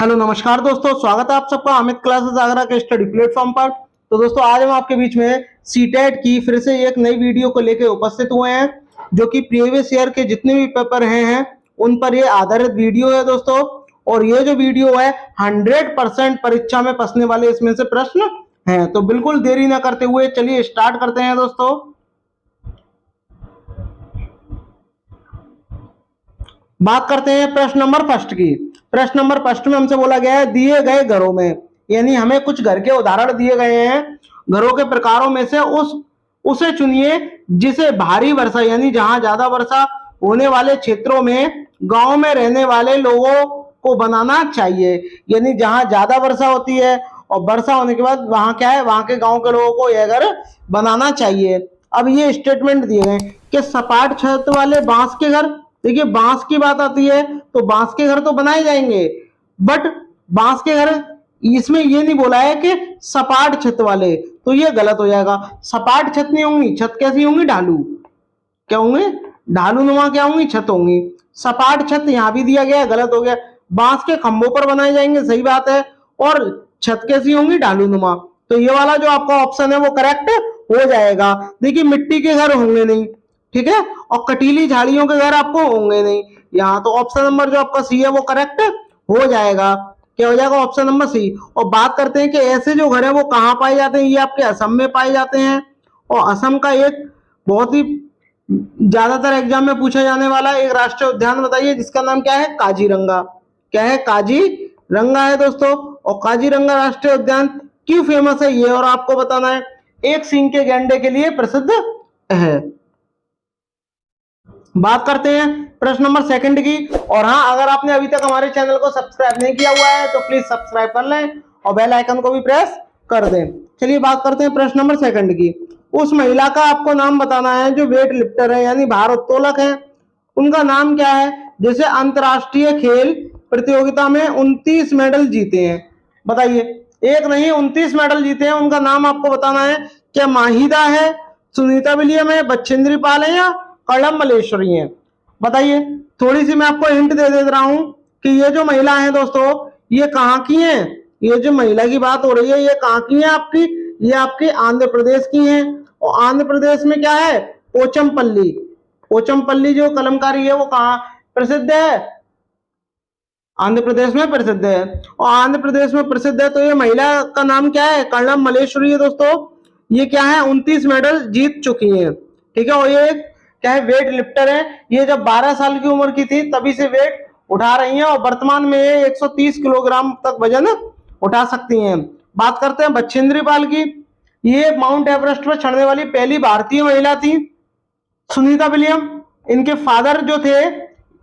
Hello नमस्कार दोस्तों, स्वागत है आप सबका अमित क्लासेस आगरा के स्टडी प्लेटफॉर्म पर। तो दोस्तों आज हम आपके बीच में सीटेट की फिर से एक नई वीडियो को लेकर उपस्थित हुए हैं, जो कि प्रीवियस ईयर के जितने भी पेपर हैं उन पर ये आधारित वीडियो है दोस्तों। और ये जो वीडियो है 100% परीक्षा में फंसने वाले इसमें से प्रश्न हैं। तो बिल्कुल देरी ना करते हुए चलिए स्टार्ट करते हैं दोस्तों। बात करते हैं प्रश्न नंबर फर्स्ट की। प्रश्न नंबर फर्स्ट में हमसे बोला गया है दिए गए घरों में, यानी हमें कुछ घर के उदाहरण दिए गए हैं। घरों के प्रकारों में से उसे चुनिए जिसे भारी वर्षा यानी जहां ज्यादा वर्षा होने वाले क्षेत्रों में गांव में रहने वाले लोगों को बनाना चाहिए। यानी जहां ज्यादा वर्षा होती है और वर्षा होने के बाद वहां क्या है, वहां के गांव के लोगों को यह घर बनाना चाहिए। अब ये स्टेटमेंट दिए गए कि सपाट छत वाले बांस के घर, देखिए बांस की बात आती है तो बांस के घर तो बनाए जाएंगे, बट बांस के घर इसमें ये नहीं बोला है कि सपाट छत वाले, तो ये गलत हो जाएगा। सपाट छत नहीं होंगी, छत कैसी होंगी, ढालू। क्या होंगे, ढालू नुमा क्या होंगी, छत होंगी। सपाट छत यहां भी दिया गया, गलत हो गया। बांस के खंभों पर बनाए जाएंगे, सही बात है। और छत कैसी होंगी, ढालू नुमा। तो ये वाला जो आपका ऑप्शन है वो करेक्ट हो जाएगा। देखिए मिट्टी के घर होंगे नहीं, ठीक है, और कटीली झाड़ियों के घर आपको होंगे नहीं। यहाँ तो ऑप्शन नंबर जो आपका सी है वो करेक्ट हो जाएगा। क्या हो जाएगा, ऑप्शन नंबर सी। और बात करते हैं कि ऐसे जो घर है वो कहाँ पाए जाते हैं, ये आपके असम में पाए जाते हैं। और असम का एक बहुत ही ज्यादातर एग्जाम में पूछा जाने वाला एक राष्ट्रीय उद्यान बताइए जिसका नाम क्या है, काजीरंगा। क्या है, काजीरंगा है दोस्तों। और काजीरंगा राष्ट्रीय उद्यान क्यों फेमस है ये और आपको बताना है। एक सींग के गैंडे के लिए प्रसिद्ध है। बात करते हैं प्रश्न नंबर सेकंड की। और हाँ, अगर आपने अभी तक हमारे चैनल को सब्सक्राइब नहीं किया हुआ है तो प्लीज सब्सक्राइब कर लें और बेल आइकन को भी प्रेस कर दें। चलिए बात करते हैं प्रश्न नंबर सेकंड की। उस महिला का आपको नाम बताना है जो वेट लिफ्टर है यानी भारोत्तोलक है। उनका नाम क्या है जिसे अंतरराष्ट्रीय खेल प्रतियोगिता में 29 मेडल जीते हैं। बताइए, एक नहीं 29 मेडल जीते हैं। उनका नाम आपको बताना है। क्या माहिदा है, सुनीता विलियम है, बछेंद्री पाल है या कलम मलेश्वरी है। बताइए, थोड़ी सी मैं आपको हिंट दे रहा हूं कि ये जो महिला है दोस्तों ये कहाँ की है। ये जो महिला की बात हो रही है ये कहाँ की है आपकी, ये आपके आंध्र प्रदेश की है। और आंध्र प्रदेश में क्या है, पोचमपल्ली। पोचमपल्ली जो कलमकारी है वो कहाँ प्रसिद्ध है, आंध्र प्रदेश में प्रसिद्ध है। और आंध्र प्रदेश में प्रसिद्ध है तो ये महिला का नाम क्या है, कर्णम मलेश्वरी है दोस्तों। ये क्या है, 29 मेडल जीत चुकी है, ठीक है। और ये क्या है, वेट लिफ्टर है। ये जब 12 साल की उम्र की थी तभी से वेट उठा रही हैं और वर्तमान में ये 130 किलोग्राम तक वजन उठा सकती हैं। बात करते हैं बछेंद्री पाल की। ये माउंट एवरेस्ट पर चढ़ने वाली पहली भारतीय महिला थी। सुनीता विलियम, इनके फादर जो थे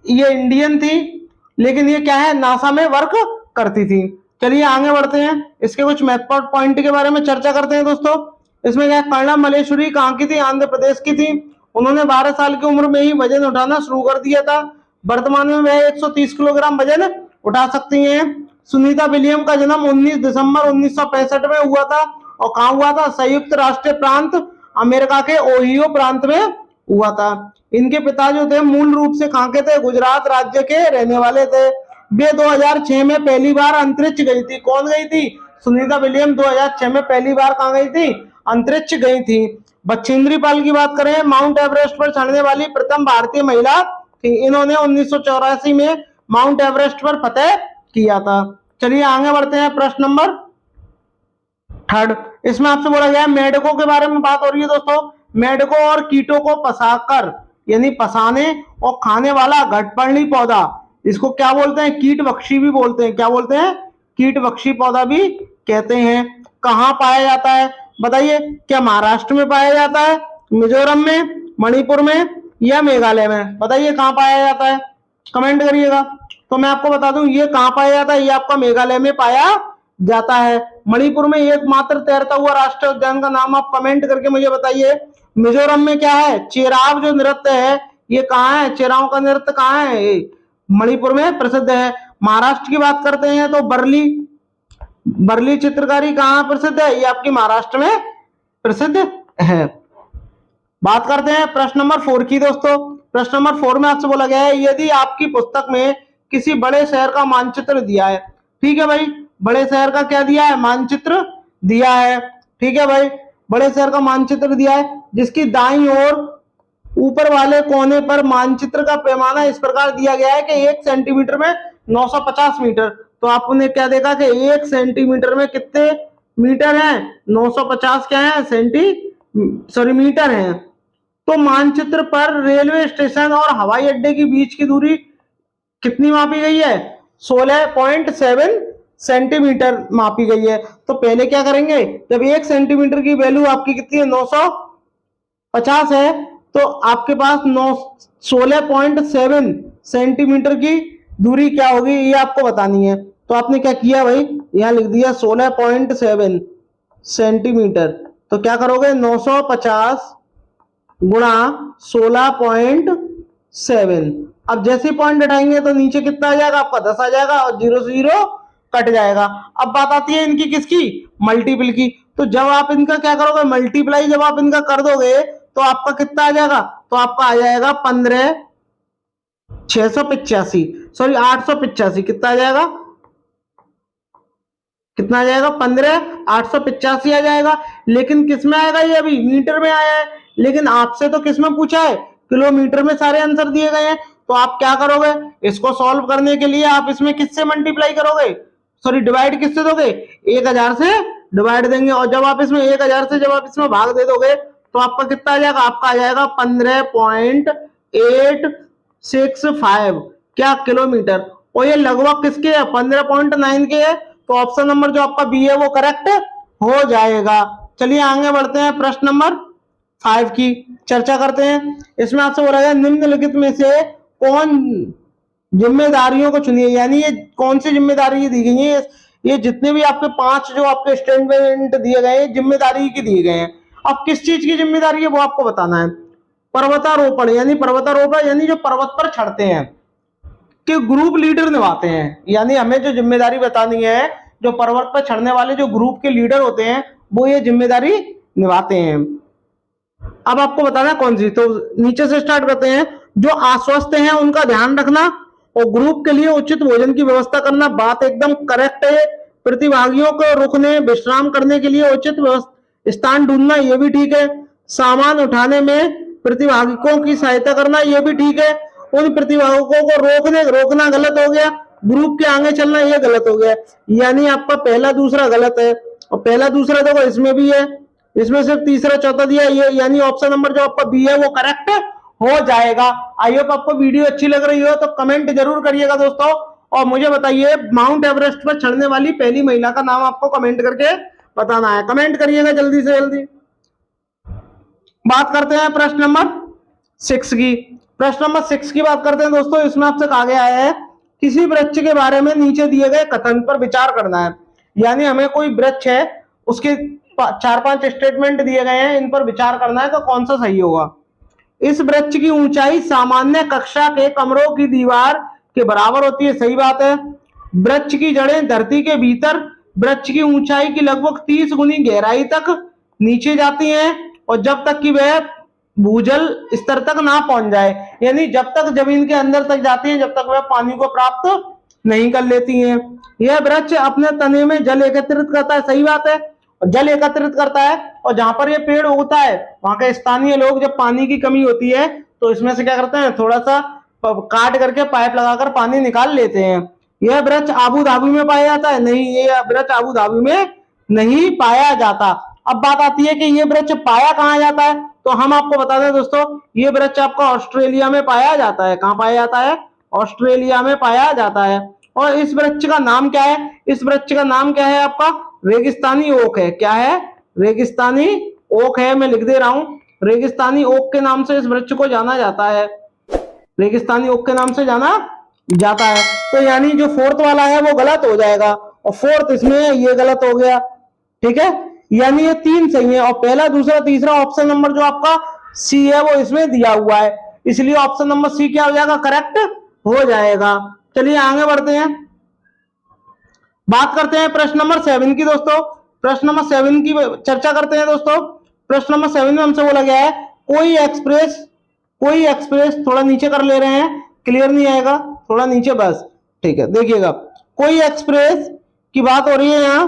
ये इंडियन थी, लेकिन ये क्या है, नासा में वर्क करती थी। चलिए आगे बढ़ते हैं, इसके कुछ महत्वपूर्ण पॉइंट के बारे में चर्चा करते हैं दोस्तों। इसमें क्या, कर्णम मलेश्वरी कहाँ की थी, आंध्र प्रदेश की थी। उन्होंने 12 साल की उम्र में ही वजन उठाना शुरू कर दिया था। वर्तमान में वह 130 किलोग्राम वजन उठा सकती हैं। सुनीता विलियम का जन्म 19 दिसंबर 1965 में हुआ था। और कहाँ हुआ था, संयुक्त राष्ट्र प्रांत अमेरिका के ओहियो प्रांत में हुआ था। इनके पिता जो थे मूल रूप से कहाँ के थे, गुजरात राज्य के रहने वाले थे। वे 2006 में पहली बार अंतरिक्ष गई थी। कौन गई थी, सुनीता विलियम 2006 में पहली बार कहाँ गई थी, अंतरिक्ष गई थी। बछेंद्री पाल की बात करें, माउंट एवरेस्ट पर चढ़ने वाली प्रथम भारतीय महिला थी। इन्होंने 1984 में माउंट एवरेस्ट पर फतेह किया था। चलिए आगे बढ़ते हैं प्रश्न नंबर थर्ड। इसमें आपसे बोला गया है मेढकों के बारे में बात हो रही है दोस्तों। मेढकों और कीटों को पसाकर यानी पसाने और खाने वाला घटपर्णी पौधा, इसको क्या बोलते हैं, कीटभक्षी भी बोलते हैं। क्या बोलते हैं, कीटभक्षी पौधा भी कहते हैं। कहाँ पाया जाता है, बताइए। क्या महाराष्ट्र में पाया जाता है, मिजोरम में, मणिपुर में या मेघालय में। बताइए कहाँ पाया जाता है, कमेंट करिएगा। तो मैं आपको बता दूं ये कहाँ पाया जाता है, ये आपका मेघालय में पाया जाता है। मणिपुर में एकमात्र तैरता हुआ राष्ट्रीय उद्यान का नाम आप कमेंट करके मुझे बताइए। मिजोरम में क्या है, चेराव जो नृत्य है ये कहाँ है, चेराव का नृत्य कहाँ है, मणिपुर में प्रसिद्ध है। महाराष्ट्र की बात करते हैं तो बर्ली चित्रकारी कहाँ प्रसिद्ध है, ये आपकी महाराष्ट्र में प्रसिद्ध है। बात करते हैं प्रश्न नंबर 4 की दोस्तों। प्रश्न नंबर 4 में आपसे बोला गया है यदि आपकी पुस्तक में किसी बड़े शहर का मानचित्र दिया है ठीक है भाई, बड़े शहर का क्या दिया है, मानचित्र दिया है। ठीक है भाई, बड़े शहर का मानचित्र दिया है, जिसकी दाईं ओर ऊपर वाले कोने पर मानचित्र का पैमाना इस प्रकार दिया गया है कि 1 सेंटीमीटर में 950 मीटर। तो आपने क्या देखा कि 1 सेंटीमीटर में कितने मीटर हैं, 950 क्या है, मीटर हैं। तो मानचित्र पर रेलवे स्टेशन और हवाई अड्डे के बीच की दूरी कितनी मापी गई है, 16.7 सेंटीमीटर मापी गई है। तो पहले क्या करेंगे, जब 1 सेंटीमीटर की वैल्यू आपकी कितनी है, 950 है, तो आपके पास 16.7 सेंटीमीटर की दूरी क्या होगी, ये आपको बतानी है। तो आपने क्या किया भाई, यहां लिख दिया 16.7 सेंटीमीटर। तो क्या करोगे, 950 गुणा 16.7। अब जैसे पॉइंट हटाएंगे तो नीचे कितना आ जाएगा आपका, 10 आ जाएगा और 0 से 0 कट जाएगा। अब बात आती है इनकी किसकी, मल्टीपल की। तो जब आप इनका क्या करोगे, मल्टीप्लाई जब आप इनका कर दोगे तो आपका कितना आ जाएगा, तो आपका आ जाएगा 15,685, सॉरी 885। कितना आ जाएगा, कितना आ जाएगा, 15,885 आ जाएगा। लेकिन किस में आएगा, ये अभी मीटर में आया है, लेकिन आपसे तो किस में पूछा है, किलोमीटर में सारे आंसर दिए गए हैं। तो आप क्या करोगे, इसको सॉल्व करने के लिए आप इसमें किससे मल्टीप्लाई करोगे, सॉरी डिवाइड किससे दोगे, 1000 से डिवाइड देंगे। और जब आप इसमें 1000 से जब आप इसमें भाग दे दोगे तो आपका कितना आ जाएगा, आपका आ जाएगा 15.865 क्या किलोमीटर। और ये लगभग किसके है, 15.9 के है। तो ऑप्शन नंबर जो आपका बी है वो करेक्ट हो जाएगा। चलिए आगे बढ़ते हैं, प्रश्न नंबर 5 की चर्चा करते हैं। इसमें आपसे हो रहा है, निम्नलिखित में से कौन जिम्मेदारियों को चुनिए, यानी ये कौन सी जिम्मेदारी दी गई है, ये जितने भी आपके 5 जो आपके स्टेटमेंट दिए गए हैं जिम्मेदारी की दिए गए हैं। अब किस चीज की जिम्मेदारी है वो आपको बताना है। पर्वतारोपण यानी जो पर्वत पर चढ़ते हैं कि ग्रुप लीडर निभाते हैं, यानी हमें जो जिम्मेदारी बतानी है, जो पर्वत पर चढ़ने वाले जो ग्रुप के लीडर होते हैं वो ये जिम्मेदारी निभाते हैं। अब आपको बताना है कौन सी, तो नीचे से स्टार्ट करते हैं। जो अस्वस्थ हैं उनका ध्यान रखना और ग्रुप के लिए उचित भोजन की व्यवस्था करना, बात एकदम करेक्ट है। प्रतिभागियों को रुकने विश्राम करने के लिए उचित स्थान ढूंढना, ये भी ठीक है। सामान उठाने में प्रतिभागियों की सहायता करना, ये भी ठीक है। उन प्रतिभागियों को रोकना गलत हो गया, ग्रुप के आगे चलना ये गलत हो गया। यानी आपका पहला दूसरा गलत है, और पहला दूसरा देखो इसमें भी है, इसमें सिर्फ तीसरा चौथा दिया ये, यानी ऑप्शन नंबर जो आपका बी है वो करेक्ट हो जाएगा। आई होप आपको वीडियो अच्छी लग रही हो तो कमेंट जरूर करिएगा दोस्तों, और मुझे बताइए माउंट एवरेस्ट पर चढ़ने वाली पहली महिला का नाम आपको कमेंट करके बताना है। कमेंट करिएगा जल्दी से जल्दी। बात करते हैं प्रश्न नंबर 6 की। प्रश्न नंबर 6 की बात करते हैं दोस्तों। इसमें आपसे कहा गया है, किसी वृक्ष के बारे में नीचे दिए गए कथन पर विचार करना है। यानी हमें कोई वृक्ष है, उसके 4-5 स्टेटमेंट दिए गए हैं, इन पर विचार करना है तो कौन सा सही होगा। इस वृक्ष की ऊंचाई सामान्य कक्षा के कमरों की दीवार के बराबर होती है, सही बात है। वृक्ष की जड़ें धरती के भीतर वृक्ष की ऊंचाई की लगभग 30 गुनी गहराई तक नीचे जाती हैं, और जब तक कि वह भूजल स्तर तक ना पहुंच जाए, यानी जब तक जमीन के अंदर तक जाती है, जब तक वह पानी को प्राप्त नहीं कर लेती हैं। यह वृक्ष अपने तने में जल एकत्रित करता है, सही बात है, जल एकत्रित करता है। और जहां पर ये पेड़ उगता है वहां के स्थानीय लोग जब पानी की कमी होती है तो इसमें से क्या करते हैं, थोड़ा सा काट करके पाइप लगाकर पानी निकाल लेते हैं। यह वृक्ष आबू धाबी में पाया जाता है, नहीं, ये वृक्ष आबू धाबी में नहीं पाया जाता। अब बात आती है कि ये वृक्ष पाया कहाँ जाता है, तो हम आपको बता दें दोस्तों, ये वृक्ष आपका ऑस्ट्रेलिया में पाया जाता है। कहाँ पाया जाता है, ऑस्ट्रेलिया में पाया जाता है। और इस वृक्ष का नाम क्या है, इस वृक्ष का नाम क्या है आपका, रेगिस्तानी ओक है। क्या है, रेगिस्तानी ओक है, मैं लिख दे रहा हूं, रेगिस्तानी ओक के नाम से इस वृक्ष को जाना जाता है, रेगिस्तानी ओक के नाम से जाना जाता है। तो यानी जो फोर्थ वाला है वो गलत हो जाएगा, और फोर्थ इसमें ये गलत हो गया, ठीक है। यानी ये 3 सही है, और पहला दूसरा तीसरा ऑप्शन नंबर जो आपका सी है वो इसमें दिया हुआ है, इसलिए ऑप्शन नंबर सी क्या हो जाएगा, करेक्ट हो जाएगा। चलिए आगे बढ़ते हैं, बात करते हैं प्रश्न नंबर 7 की दोस्तों। प्रश्न नंबर 7 की चर्चा करते हैं दोस्तों। प्रश्न नंबर 7 में हमसे बोला गया है, कोई एक्सप्रेस थोड़ा नीचे कर ले रहे हैं, क्लियर नहीं आएगा, थोड़ा नीचे बस, ठीक है। देखिएगा, कोई एक्सप्रेस की बात हो रही है यहाँ,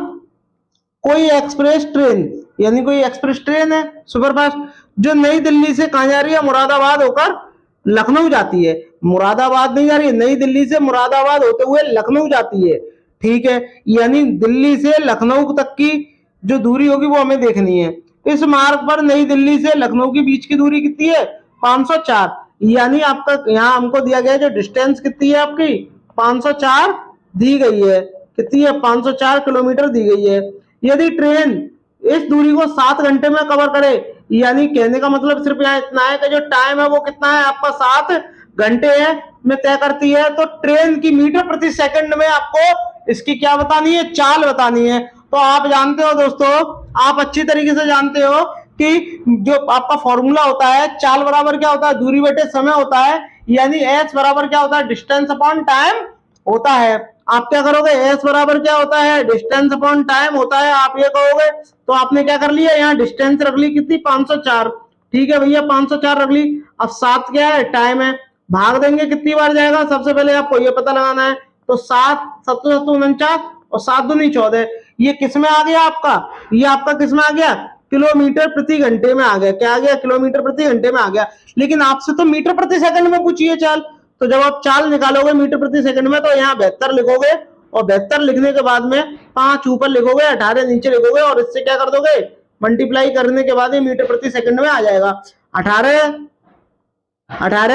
कोई एक्सप्रेस ट्रेन, यानी कोई एक्सप्रेस ट्रेन है सुपरफास्ट, जो नई दिल्ली से कहां जा रही है, मुरादाबाद होकर लखनऊ जाती है। मुरादाबाद नहीं जा रही है, नई दिल्ली से मुरादाबाद होते हुए लखनऊ जाती है। ठीक है, यानी दिल्ली से लखनऊ तक की जो दूरी होगी वो हमें देखनी है। इस मार्ग पर नई दिल्ली से लखनऊ के बीच की दूरी कितनी है, 504। यानी आपका यहाँ हमको दिया गया है जो डिस्टेंस कितनी है आपकी, 504 दी गई है। कितनी है, 504 किलोमीटर दी गई है। यदि ट्रेन इस दूरी को 7 घंटे में कवर करे, यानी कहने का मतलब सिर्फ यहाँ इतना है कि जो टाइम है वो कितना है आपका, 7 घंटे है में तय करती है, तो ट्रेन की मीटर प्रति सेकंड में आपको इसकी क्या बतानी है, चाल बतानी है। तो आप जानते हो दोस्तों, आप अच्छी तरीके से जानते हो कि जो आपका फॉर्मूला होता है, चाल बराबर क्या होता है, दूरी बटे समय होता है, यानी एच बराबर क्या होता है, डिस्टेंस अपॉन टाइम होता है। आप क्या करोगे, एस बराबर क्या होता है, डिस्टेंस अपॉन टाइम होता है, आप ये कहोगे। तो आपने क्या कर लिया, यहाँ डिस्टेंस रख ली कितनी, 504। ठीक है भैया, 504 रख ली। अब 7 क्या है, टाइम है। भाग देंगे कितनी बार जाएगा, सबसे पहले आपको ये पता लगाना है। तो 7 7 49 और 7 दूनी 14। ये किस में आ गया आपका, ये आपका किस में आ गया, किलोमीटर प्रति घंटे में आ गया। क्या आ गया, किलोमीटर प्रति घंटे में आ गया। लेकिन आपसे तो मीटर प्रति सेकंड में पूछिए चाल, तो जब आप चाल निकालोगे मीटर प्रति सेकंड में, तो यहाँ 72 लिखोगे, और 72 लिखने के बाद में 5 ऊपर लिखोगे, 18 नीचे लिखोगे, और इससे क्या कर दोगे, मल्टीप्लाई करने के बाद ये मीटर प्रति सेकंड में आ जाएगा। 18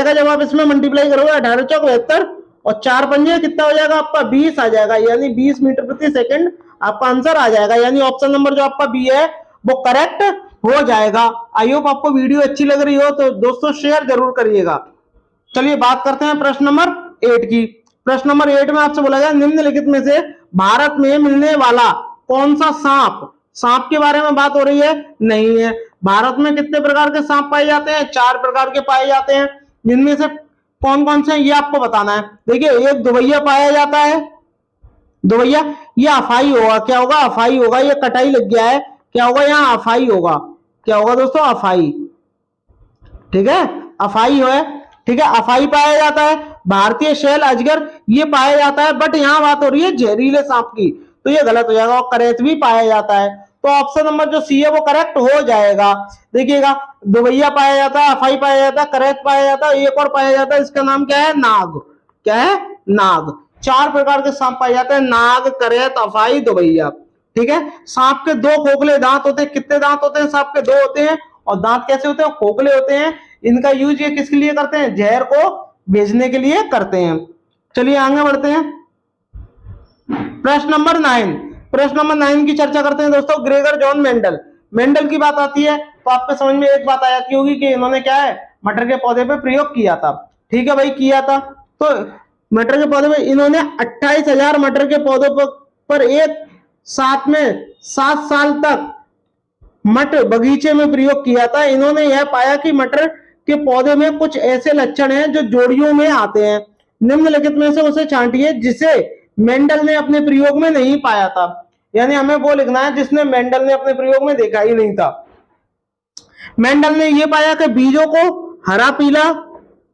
का जब आप इसमें मल्टीप्लाई करोगे, 18 चौक 72, और 4 पंजे कितना हो जाएगा आपका, 20 आ जाएगा। यानी 20 मीटर प्रति सेकंड आपका आंसर आ जाएगा। यानी ऑप्शन नंबर जो आपका बी है वो करेक्ट हो जाएगा। आई होप आपको वीडियो अच्छी लग रही हो, तो दोस्तों शेयर जरूर करिएगा। चलिए बात करते हैं प्रश्न नंबर 8 की। प्रश्न नंबर 8 में आपसे बोला गया, निम्नलिखित में से भारत में मिलने वाला कौन सा सांप, सांप के बारे में बात हो रही है, नहीं है। भारत में कितने प्रकार के सांप पाए जाते हैं, 4 प्रकार के पाए जाते हैं। जिनमें से कौन कौन से हैं ये आपको बताना है। देखिए, एक दुबैया पाया जाता है, दुबैया, ये अफाई होगा। क्या होगा, अफाई होगा। ये कटाई लग गया है, क्या होगा, यहाँ अफाई होगा। क्या होगा दोस्तों, अफाई। ठीक है, अफाई है। ठीक है, अफाई पाया जाता है। भारतीय शैल अजगर ये पाया जाता है, बट यहाँ बात हो रही है जहरीले सांप की, तो ये गलत हो जाएगा। और करैत भी पाया जाता है, तो ऑप्शन नंबर जो सी है वो करेक्ट हो जाएगा। देखिएगा, दुबैया पाया जाता है, अफाई पाया जाता है, करैत पाया जाता है, एक और पाया जाता है, इसका नाम क्या है, नाग। क्या है, नाग। 4 प्रकार के सांप पाए जाते हैं, नाग, करैत, अफाई, दुबैया। ठीक है, सांप के 2 खोखले दांत होते हैं। कितने दांत होते हैं, सांप के 2 होते हैं। और दांत कैसे होते हैं, खोखले होते हैं। इनका यूज ये किसके लिए करते हैं, जहर को भेजने के लिए करते हैं। चलिए आगे बढ़ते हैं। प्रश्न नंबर 9, प्रश्न नंबर 9 की चर्चा करते हैं दोस्तों। ग्रेगर जॉन मेंडल, मेंडल की बात आती है तो आपके समझ में एक बात आ जाती होगी कि इन्होंने क्या है, मटर के पौधे पे प्रयोग किया था। ठीक है भाई, किया था। तो मटर के पौधे में इन्होंने 28,000 मटर के पौधों पर एक साथ में 7 साल तक मटर बगीचे में प्रयोग किया था। इन्होंने यह पाया कि मटर के पौधे में कुछ ऐसे लक्षण हैं जो जोड़ियों में आते हैं। निम्नलिखित में से उसे छांटिए जिसे मेंडल ने अपने प्रयोग में नहीं पाया था। यानी हमें वो लिखना है जिसने मेंडल ने अपने प्रयोग में देखा ही नहीं था। मेंडल ने यह पाया कि बीजों को हरा पीला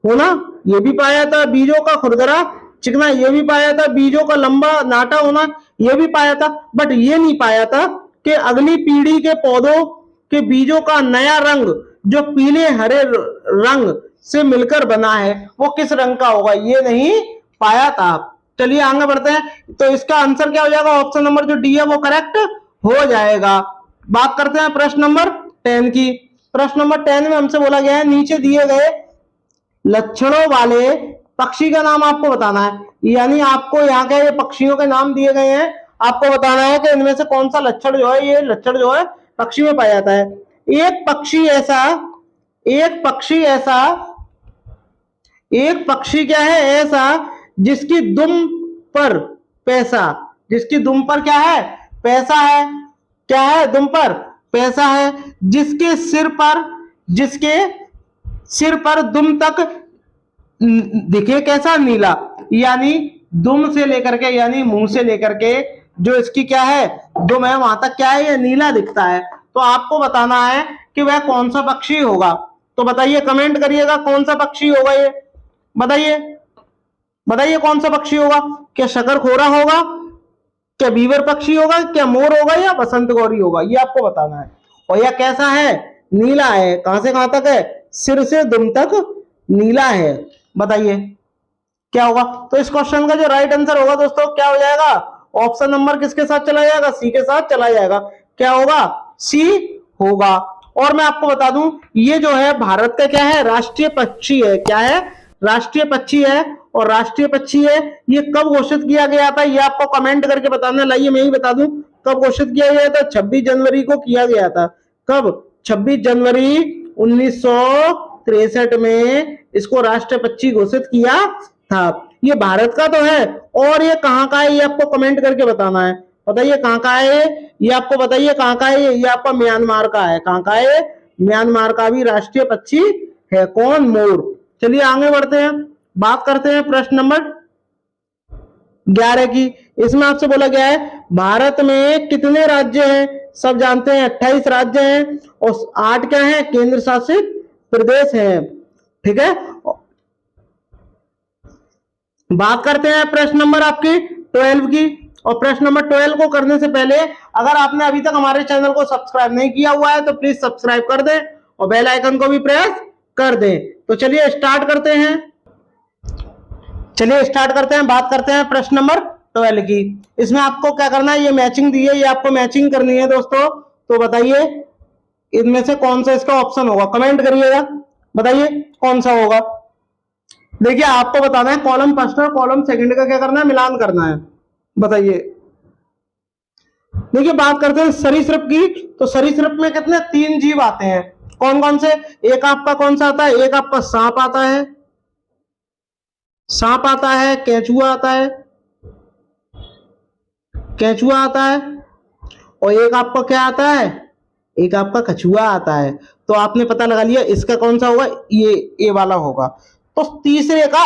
होना, यह भी पाया था। बीजों का खुरदरा चिकना, यह भी पाया था। बीजों का लंबा नाटा होना, यह भी पाया था। बट यह नहीं पाया था कि अगली पीढ़ी के पौधों के बीजों का नया रंग जो पीले हरे रंग से मिलकर बना है वो किस रंग का होगा, ये नहीं पाया था। चलिए आगे बढ़ते हैं। तो इसका आंसर क्या हो जाएगा, ऑप्शन नंबर जो डी है वो करेक्ट हो जाएगा। बात करते हैं प्रश्न नंबर 10 की। प्रश्न नंबर 10 में हमसे बोला गया है, नीचे दिए गए लक्षणों वाले पक्षी का नाम आपको बताना है। यानी आपको यहाँ के ये पक्षियों के नाम दिए गए हैं, आपको बताना है कि इनमें से कौन सा लक्षण जो है, ये लक्षण जो है पक्षी में पाया जाता है। एक पक्षी क्या है ऐसा जिसकी दुम पर पैसा, जिसकी दुम पर क्या है, पैसा है। क्या है, दुम पर पैसा है। जिसके सिर पर दुम तक दिखे कैसा, नीला। यानी दुम से लेकर के, यानी मुंह से लेकर के जो इसकी क्या है, दुम है, वहां तक क्या है, ये नीला दिखता है। तो आपको बताना है कि वह कौन सा पक्षी होगा। तो बताइए, कमेंट करिएगा कौन सा पक्षी होगा ये, बताइए बताइए कौन सा पक्षी होगा? क्या शकरखोरा होगा, क्या बीवर पक्षी होगा, क्या मोर होगा, या बसंत गौरी होगा? ये आपको बताना है। और यह कैसा है? नीला है। कहां से कहां तक है? सिर से दुम तक नीला है। बताइए क्या होगा? तो इस क्वेश्चन का जो राइट आंसर होगा दोस्तों क्या हो जाएगा? ऑप्शन नंबर किसके साथ चला जाएगा? सी के साथ चला जाएगा। क्या होगा? सी होगा। और मैं आपको बता दूं ये जो है भारत का क्या है? राष्ट्रीय पक्षी है। क्या है? राष्ट्रीय पक्षी है। और राष्ट्रीय पक्षी है, ये कब घोषित किया गया था ये आपको कमेंट करके बताना। लाइए मैं ही बता दूं कब घोषित किया गया था। 26 जनवरी को किया गया था। कब? 26 जनवरी 1963 में इसको राष्ट्रीय पक्षी घोषित किया था। ये भारत का तो है। और ये कहां का है ये आपको कमेंट करके बताना है। बताइए कहां का है ये आपको बताइए कहां का है ये आपका म्यांमार का है। कहां का है? म्यांमार का भी राष्ट्रीय पक्षी है। कौन? मोर। चलिए आगे बढ़ते हैं, बात करते हैं प्रश्न नंबर 11 की। इसमें आपसे बोला गया है भारत में कितने राज्य हैं? सब जानते हैं 28 राज्य हैं और 8 क्या हैं? केंद्र शासित प्रदेश हैं। ठीक है, बात करते हैं प्रश्न नंबर आपकी 12 की। और प्रश्न नंबर 12 को करने से पहले अगर आपने अभी तक हमारे चैनल को सब्सक्राइब नहीं किया हुआ है तो प्लीज सब्सक्राइब कर दें और बेल आइकन को भी प्रेस कर दें। तो चलिए स्टार्ट करते हैं। बात करते हैं प्रश्न नंबर 12 की। इसमें आपको क्या करना है? ये मैचिंग दी है, ये आपको मैचिंग करनी है दोस्तों। तो बताइए इनमें से कौन सा इसका ऑप्शन होगा? कमेंट करिएगा, बताइए कौन सा होगा। देखिए आपको बताना है कॉलम फर्स्ट और कॉलम सेकंड का क्या करना है? मिलान करना है। बताइए। देखिए बात करते हैं सरीसृप की। तो सरीसृप में कितने? 3 जीव आते हैं। कौन कौन से? एक आपका कौन सा आता है? एक आपका सांप आता है, केंचुआ आता है, और एक आपका क्या आता है? एक आपका कछुआ आता है। तो आपने पता लगा लिया इसका कौन सा होगा? ये ए वाला होगा। तो तीसरे का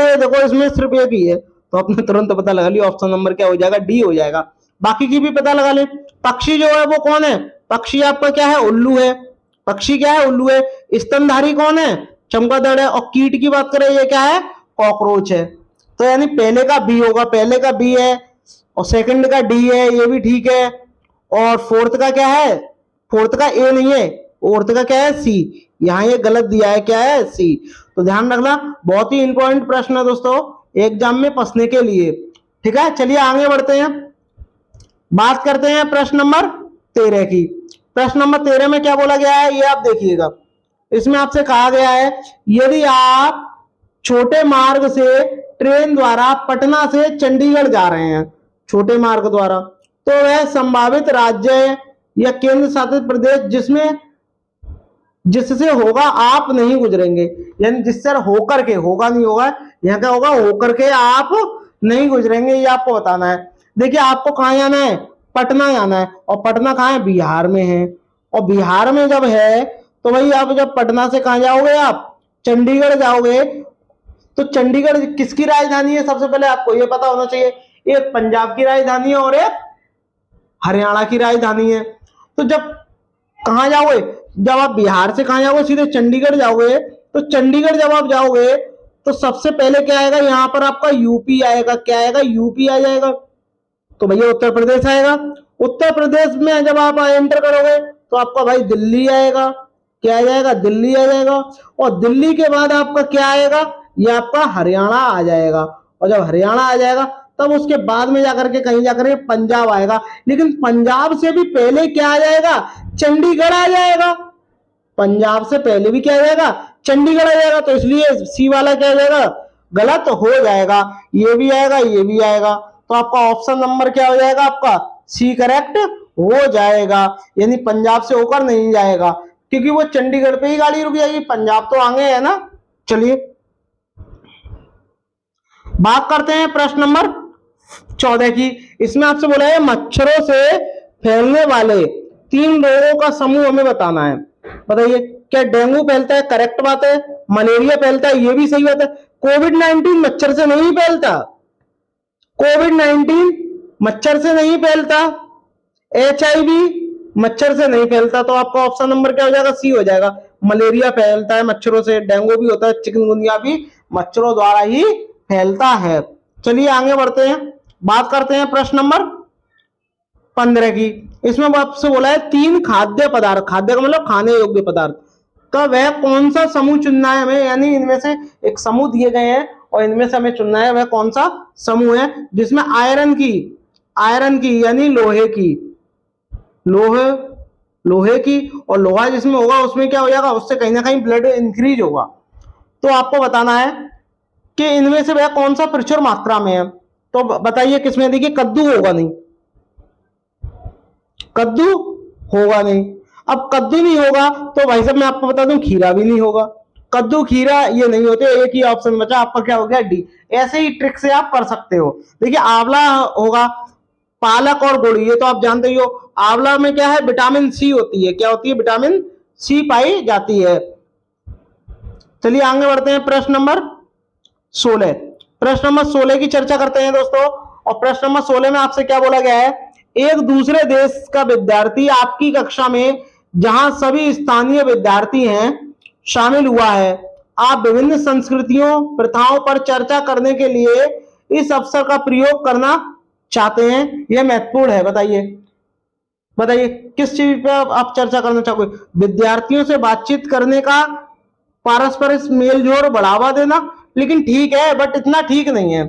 ए देखो इसमें सिर्फ एक ही है तो आपने तुरंत पता लगा लिया ऑप्शन नंबर क्या हो जाएगा? डी हो जाएगा। बाकी की भी पता लगा ले। पक्षी जो है वो कौन है? पक्षी आपका क्या है? उल्लू है। पक्षी क्या है? उल्लू है। स्तनधारी कौन है? चमगादड़ है। और कीट की बात करें ये क्या है? कॉकरोच है। तो यानी पहले का बी होगा, पहले का बी है और सेकंड का डी है, ये भी ठीक है। और फोर्थ का क्या है? फोर्थ का ए नहीं है, फोर्थ का क्या है? सी। यहाँ ये गलत दिया है, क्या है? सी। तो ध्यान रखना, बहुत ही इंपॉर्टेंट प्रश्न है दोस्तों एग्जाम में फंसने के लिए। ठीक है, चलिए आगे बढ़ते हैं, बात करते हैं प्रश्न नंबर 13 की। प्रश्न नंबर 13 में क्या बोला गया है ये आप देखिएगा। इसमें आपसे कहा गया है यदि आप छोटे मार्ग से ट्रेन द्वारा पटना से चंडीगढ़ जा रहे हैं, छोटे मार्ग द्वारा, तो वह संभावित राज्य या केंद्र शासित प्रदेश जिससे होगा आप नहीं गुजरेंगे, यानी जिससे होकर के, होगा नहीं होगा, यहाँ क्या होगा? होकर के आप नहीं गुजरेंगे, ये आपको बताना है। देखिए आपको कहाँ जाना है? पटना जाना है। और पटना कहाँ है? बिहार में है। और बिहार में जब है तो भाई आप जब पटना से कहाँ जाओगे? आप चंडीगढ़ जाओगे। तो चंडीगढ़ किसकी राजधानी है? सबसे पहले आपको ये पता होना चाहिए। एक पंजाब की राजधानी है और एक हरियाणा की राजधानी है। तो जब कहां जाओगे? जब आप बिहार से कहां जाओगे? सीधे चंडीगढ़ जाओगे। तो चंडीगढ़ जब आप जाओगे तो सबसे पहले क्या आएगा? यहां पर आपका यूपी आएगा। क्या आएगा? यूपी आ जाएगा। तो भैया उत्तर प्रदेश आएगा। उत्तर प्रदेश में जब आप एंटर करोगे तो आपका भाई दिल्ली आएगा। क्या आ जाएगा? दिल्ली आ जाएगा। और दिल्ली के बाद आपका क्या आएगा? ये आपका हरियाणा आ जाएगा। और जब हरियाणा आ जाएगा तब उसके बाद में जाकर के कहीं जाकर के पंजाब आएगा। लेकिन पंजाब से भी पहले क्या आ जाएगा? चंडीगढ़ आ जाएगा। पंजाब से पहले भी क्या आ जाएगा? चंडीगढ़ आ जाएगा। तो इसलिए सी वाला क्या आ जाएगा? गलत हो जाएगा। ये भी आएगा, ये भी आएगा। तो आपका ऑप्शन नंबर क्या हो जाएगा? आपका सी करेक्ट हो जाएगा। यानी पंजाब से होकर नहीं जाएगा क्योंकि वो चंडीगढ़ पे ही गाड़ी रुक जाएगी, पंजाब तो आगे है ना। चलिए बात करते हैं प्रश्न नंबर 14 की। इसमें आपसे बोला है मच्छरों से फैलने वाले 3 रोगों का समूह हमें बताना है। बताइए क्या डेंगू फैलता है? करेक्ट बात है। मलेरिया फैलता है? ये भी सही बात है। कोविड-19 मच्छर से नहीं फैलता। कोविड-19 मच्छर से नहीं फैलता। HIV मच्छर से नहीं फैलता। तो आपका ऑप्शन नंबर क्या हो जाएगा? सी हो जाएगा। मलेरिया फैलता है मच्छरों से, डेंगू भी होता है, चिकनगुनिया भी मच्छरों द्वारा ही फैलता है। चलिए आगे बढ़ते हैं, बात करते हैं प्रश्न नंबर 15 की। इसमें आपसे बोला है 3 खाद्य पदार्थ, खाद्य का मतलब खाने योग्य पदार्थ, तो वह कौन सा समूह चुनना है हमें, यानी इनमें से एक समूह दिए गए हैं और इनमें से हमें चुनना है वह कौन सा समूह है जिसमें आयरन की यानी लोहे की, लोहे की, और लोहा जिसमें होगा उसमें क्या हो जाएगा, उससे कहीं ना कहीं ब्लड इंक्रीज होगा। तो आपको बताना है कि इनमें से वह कौन सा प्रचुर मात्रा में है। तो बताइए किसमें, देखिए कद्दू होगा नहीं, कद्दू होगा नहीं। अब कद्दू नहीं होगा तो भाई साहब मैं आपको बता दूं खीरा भी नहीं होगा, कद्दू खीरा ये नहीं होते, एक ही ऑप्शन बचा आपका, क्या हो गया, डी। ऐसे ही ट्रिक से आप कर सकते हो। देखिए आंवला होगा, पालक और गुड़, ये तो आप जानते ही हो। आंवला में क्या है, विटामिन सी होती है, क्या होती है, विटामिन सी पाई जाती है। चलिए आगे बढ़ते हैं, प्रश्न नंबर 16। प्रश्न नंबर 16 की चर्चा करते हैं दोस्तों। और प्रश्न नंबर 16 में आपसे क्या बोला गया है, एक दूसरे देश का विद्यार्थी आपकी कक्षा में जहां सभी स्थानीय विद्यार्थी हैं शामिल हुआ है। आप विभिन्न संस्कृतियों प्रथाओं पर चर्चा करने के लिए इस अवसर का प्रयोग करना चाहते हैं। यह महत्वपूर्ण है। बताइए किस चीज पे आप चर्चा करना चाहोगे, विद्यार्थियों से बातचीत करने का, पारस्परिक मेलजोल बढ़ावा देना, लेकिन ठीक है बट इतना ठीक नहीं है।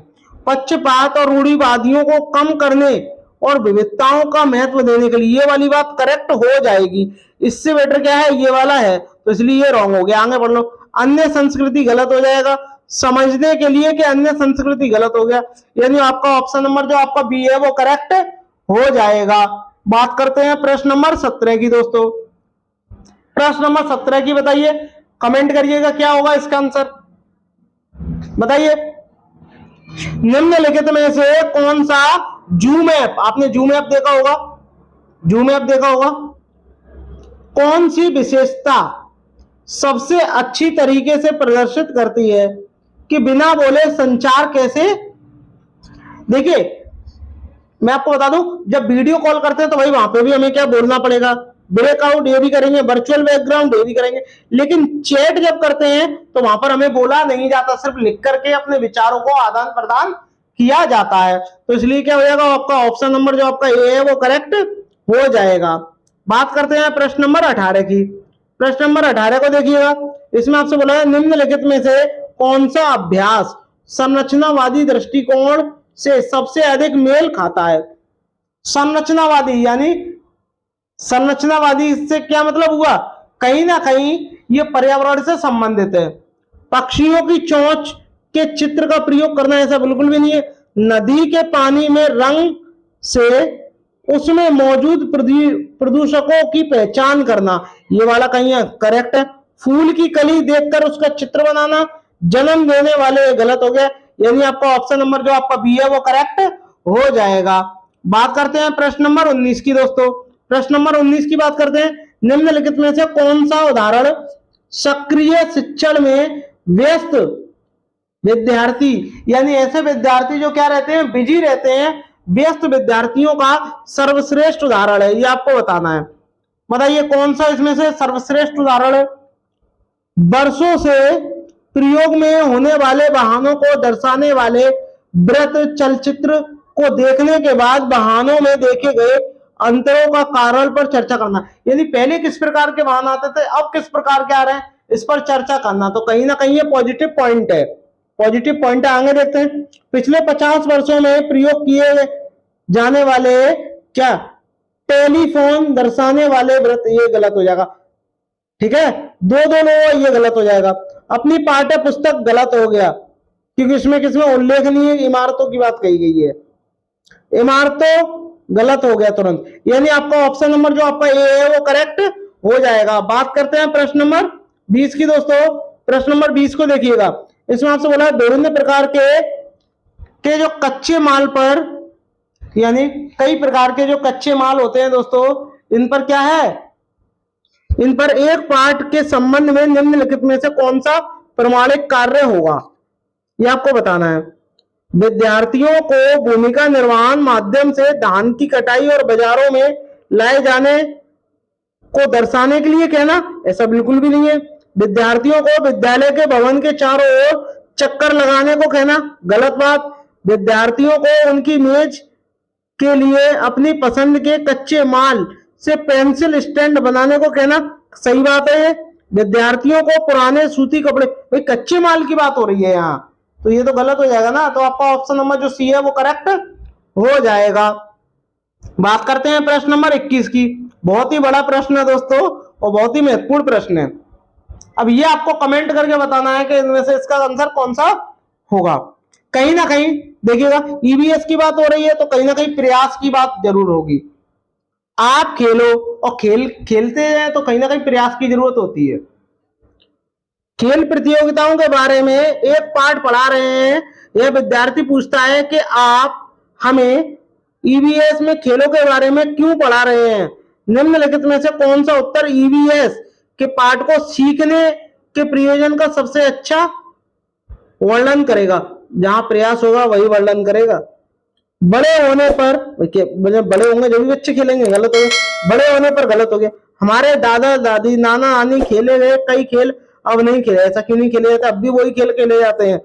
पक्षपात और रूढ़िवादियों को कम करने और विविधताओं का महत्व देने के लिए ये वाली बात करेक्ट हो जाएगी। इससे बेटर क्या है, ये वाला है, तो इसलिए ये रॉन्ग हो गया। आगे बढ़ लो, अन्य संस्कृति गलत हो जाएगा, समझने के लिए कि अन्य संस्कृति गलत हो गया, यानी आपका ऑप्शन नंबर जो आपका बी है वो करेक्ट हो जाएगा। बात करते हैं प्रश्न नंबर 17 की दोस्तों। प्रश्न नंबर 17 की बताइए, कमेंट करिएगा क्या होगा इसका आंसर, बताइए। निम्नलिखित में से कौन सा जूम ऐप, आपने जूम ऐप देखा होगा, जूम ऐप देखा होगा, कौन सी विशेषता सबसे अच्छी तरीके से प्रदर्शित करती है कि बिना बोले संचार कैसे। देखिए मैं आपको बता दूं, जब वीडियो कॉल करते हैं तो भाई वहां पे भी हमें क्या बोलना पड़ेगा, ब्रेकआउट ये भी करेंगे, वर्चुअल बैकग्राउंड ये भी करेंगे, लेकिन चैट जब करते हैं तो वहां पर हमें बोला नहीं जाता, सिर्फ लिख करके अपने विचारों को आदान प्रदान किया जाता है। तो इसलिए क्या हो जाएगा, आपका ऑप्शन नंबर जो आपका ए है वो करेक्ट हो जाएगा। बात करते हैं प्रश्न नंबर 18 की। प्रश्न नंबर 18 को देखिएगा, इसमें आपसे बोला है निम्नलिखित में से कौन सा अभ्यास संरचनावादी दृष्टिकोण से सबसे अधिक मेल खाता है। संरचनावादी यानी संरचनावादी, इससे क्या मतलब हुआ, कहीं ना कहीं ये पर्यावरण से संबंधित है। पक्षियों की चोंच के चित्र का प्रयोग करना ऐसा बिल्कुल भी नहीं है। नदी के पानी में रंग से उसमें मौजूद प्रदूषकों की पहचान करना, ये वाला कहीं करेक्ट है। फूल की कली देखकर उसका चित्र बनाना, जन्म देने वाले गलत हो गया, यानी आपका ऑप्शन नंबर जो आपका बी है वो करेक्ट हो जाएगा। बात करते हैं प्रश्न नंबर 19 की दोस्तों। प्रश्न नंबर 19 की बात करते हैं, निम्नलिखित में से कौन सा उदाहरण सक्रिय शिक्षण में व्यस्त विद्यार्थी, यानी ऐसे विद्यार्थी जो क्या रहते हैं, बिजी रहते हैं, व्यस्त विद्यार्थियों का सर्वश्रेष्ठ उदाहरण है, ये आपको बताना है। बताइए कौन सा इसमें से सर्वश्रेष्ठ उदाहरण है। वर्षों से प्रयोग में होने वाले वाहनों को दर्शाने वाले वृत्त चलचित्र को देखने के बाद वाहनों में देखे गए अंतरों का कारण पर चर्चा करना, यानी पहले किस प्रकार के वाहन आते थे, अब किस प्रकार के आ रहे हैं, इस पर चर्चा करना। तो कहीं ना कहीं ये पॉजिटिव पॉइंट है, पॉजिटिव पॉइंट है। आगे देखते हैं, पिछले 50 वर्षों में प्रयोग किए जाने वाले क्या टेलीफोन दर्शाने वाले वृत्त, ये गलत हो जाएगा, ठीक है, दो लोग, ये गलत हो जाएगा। अपनी पाठ्य पुस्तक गलत हो गया, क्योंकि इसमें किसमें उल्लेखनीय इमारतों की बात कही गई है, इमारतों गलत हो गया तुरंत, यानी आपका ऑप्शन नंबर जो आपका ए है वो करेक्ट हो जाएगा। बात करते हैं प्रश्न नंबर 20 की दोस्तों। प्रश्न नंबर 20 को देखिएगा, इसमें आपसे बोला है विभिन्न प्रकार के जो कच्चे माल पर, यानी कई प्रकार के जो कच्चे माल होते हैं दोस्तों, इन पर क्या है, इन पर एक पाठ के संबंध में निम्नलिखित में से कौन सा प्रमाणिक कार्य होगा, यह आपको बताना है। विद्यार्थियों को भूमिका निर्वहन माध्यम से धान की कटाई और बाजारों में लाए जाने को दर्शाने के लिए कहना, ऐसा बिल्कुल भी नहीं है। विद्यार्थियों को विद्यालय के भवन के चारों ओर चक्कर लगाने को कहना गलत बात। विद्यार्थियों को उनकी मेज के लिए अपनी पसंद के कच्चे माल से पेंसिल स्टैंड बनाने को कहना सही बात है। विद्यार्थियों को पुराने सूती कपड़े, भाई कच्चे माल की बात हो रही है यहाँ, तो ये तो गलत हो जाएगा ना, तो आपका ऑप्शन नंबर जो सी है वो करेक्ट हो जाएगा। बात करते हैं प्रश्न नंबर 21 की। बहुत ही बड़ा प्रश्न है दोस्तों और बहुत ही महत्वपूर्ण प्रश्न है। अब ये आपको कमेंट करके बताना है कि इनमें से इसका आंसर कौन सा होगा। कहीं ना कहीं देखिएगा, ईवीएस की बात हो रही है तो कहीं ना कहीं प्रयास की बात जरूर होगी। आप खेलो और खेलते हैं तो कहीं ना कहीं प्रयास की जरूरत होती है। खेल प्रतियोगिताओं के बारे में एक पाठ पढ़ा रहे हैं, यह विद्यार्थी पूछता है कि आप हमें ईवीएस में खेलों के बारे में क्यों पढ़ा रहे हैं। निम्नलिखित में से कौन सा उत्तर ईवीएस के पाठ को सीखने के प्रयोजन का सबसे अच्छा वर्णन करेगा। जहां प्रयास होगा वही वर्णन करेगा। बड़े होने पर, बड़े होंगे जब भी बच्चे खेलेंगे, गलत हो गया। बड़े होने पर गलत हो गया। हमारे दादा दादी नाना नानी खेले गए कई खेल अब नहीं खेले। ऐसा क्यों नहीं खेले जाते, अब भी वही खेल खेले जाते हैं।